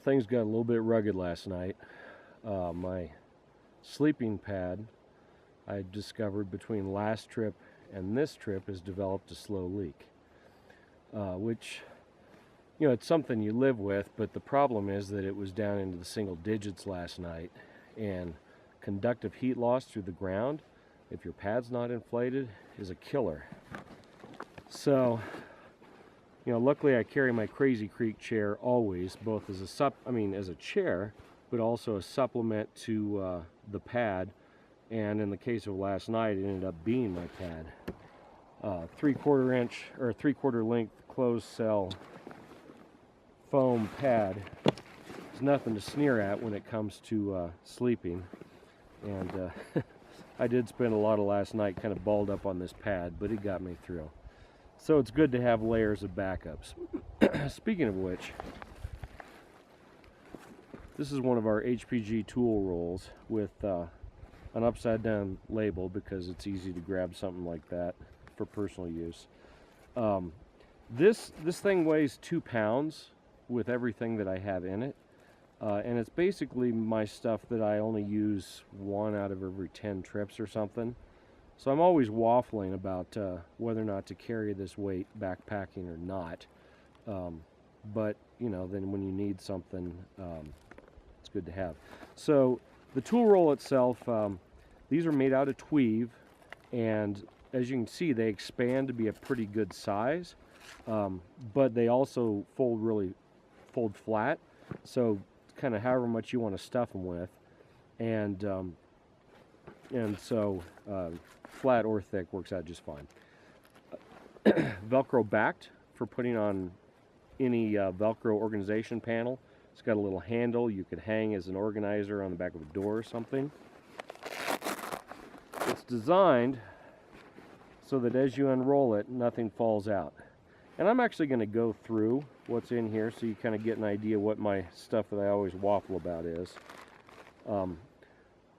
things got a little bit rugged last night. My sleeping pad, I discovered between last trip and this trip, has developed a slow leak, which, you know, it's something you live with, but the problem is that it was down into the single digits last night, and conductive heat loss through the ground, if your pad's not inflated, is a killer. So, you know, luckily I carry my Crazy Creek chair always, both as a as a chair, but also a supplement to the pad. And in the case of last night, it ended up being my pad. 3/4 inch or 3/4 length closed cell foam pad is nothing to sneer at when it comes to sleeping. And I did spend a lot of last night kind of balled up on this pad, but it got me through. So it's good to have layers of backups. Speaking of which, this is one of our HPG tool rolls with an upside down label because it's easy to grab something like that for personal use. This thing weighs 2 pounds with everything that I have in it. And it's basically my stuff that I only use 1 out of every 10 trips or something. So I'm always waffling about whether or not to carry this weight backpacking or not. But, you know, then when you need something, it's good to have. So the tool roll itself, these are made out of tweed, and as you can see, they expand to be a pretty good size, but they also fold flat, so kind of however much you want to stuff them with, and so flat or thick works out just fine. Velcro backed for putting on any Velcro organization panel. It's got a little handle you could hang as an organizer on the back of a door or something. It's designed so that as you unroll it, nothing falls out. And I'm actually going to go through what's in here so you kind of get an idea what my stuff that I always waffle about is.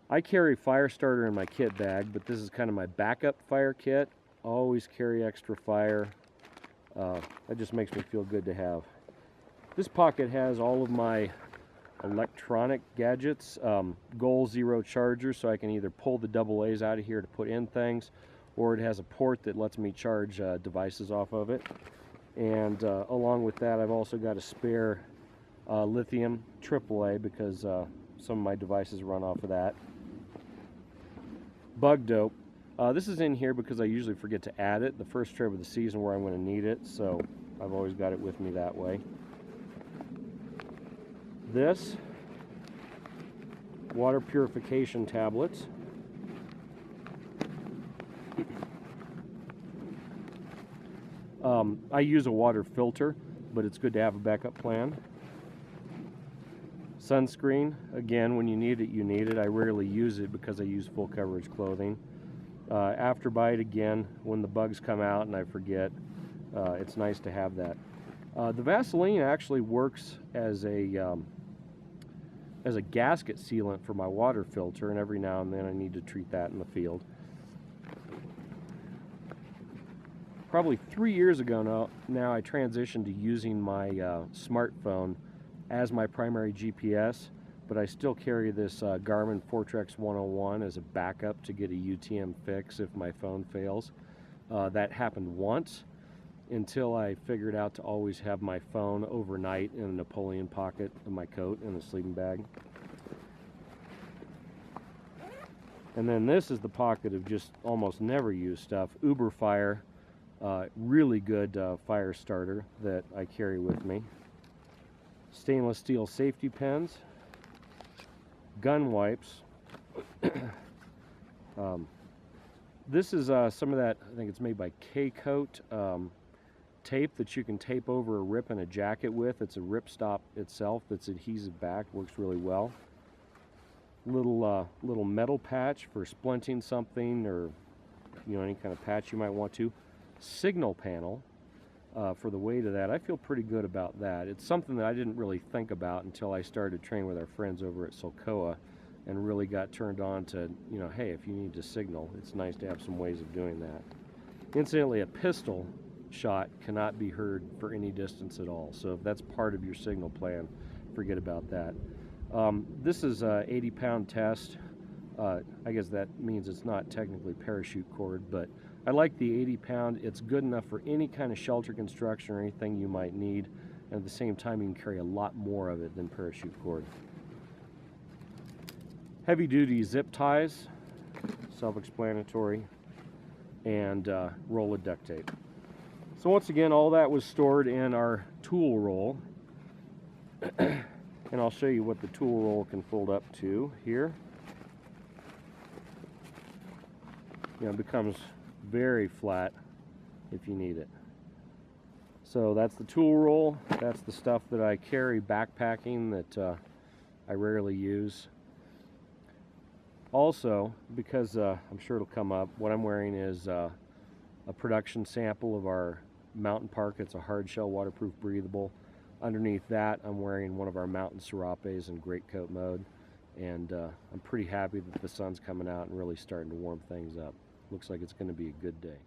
I carry fire starter in my kit bag, but this is kind of my backup fire kit. Always carry extra fire. That just makes me feel good to have. This pocket has all of my electronic gadgets, Goal Zero charger, so I can either pull the AA's out of here to put in things, or it has a port that lets me charge devices off of it. And along with that, I've also got a spare lithium AAA because some of my devices run off of that. Bug dope. This is in here because I usually forget to add it the first trip of the season where I'm going to need it, so I've always got it with me that way. This, water purification tablets. I use a water filter, but it's good to have a backup plan. Sunscreen, again, when you need it, you need it. I rarely use it because I use full coverage clothing. Afterbite, again, when the bugs come out and I forget, it's nice to have that. The Vaseline actually works as a gasket sealant for my water filter, and every now and then I need to treat that in the field. Probably 3 years ago now I transitioned to using my smartphone as my primary GPS, but I still carry this Garmin Fortrex 101 as a backup to get a UTM fix if my phone fails. That happened once until I figured out to always have my phone overnight in a Napoleon pocket of my coat in the sleeping bag. And then this is the pocket of just almost never used stuff. Uber Fire, really good fire starter that I carry with me. Stainless steel safety pins, gun wipes. This is some of that, I think it's made by K-Coat tape that you can tape over a rip in a jacket with. It's a rip stop itself that's adhesive back, works really well. Little metal patch for splinting something, or any kind of patch you might want to. Signal panel for the weight of that. I feel pretty good about that. It's something that I didn't really think about until I started training with our friends over at Sulcoa and really got turned on to, hey, if you need to signal, it's nice to have some ways of doing that. Incidentally, a pistol shot cannot be heard for any distance at all, so if that's part of your signal plan, forget about that. This is a 80-pound test. I guess that means it's not technically parachute cord, but I like the 80-pound. It's good enough for any kind of shelter construction or anything you might need, and at the same time you can carry a lot more of it than parachute cord. Heavy-duty zip ties, self-explanatory, and roll of duct tape. So once again, all that was stored in our tool roll. And I'll show you what the tool roll can fold up to here. It becomes very flat if you need it. So that's the tool roll. That's the stuff that I carry backpacking that I rarely use. Also, because I'm sure it'll come up, what I'm wearing is a production sample of our mountain park. It's a hard shell, waterproof, breathable. Underneath that, I'm wearing one of our mountain serapes in great coat mode, and I'm pretty happy that the sun's coming out and really starting to warm things up. Looks like it's going to be a good day.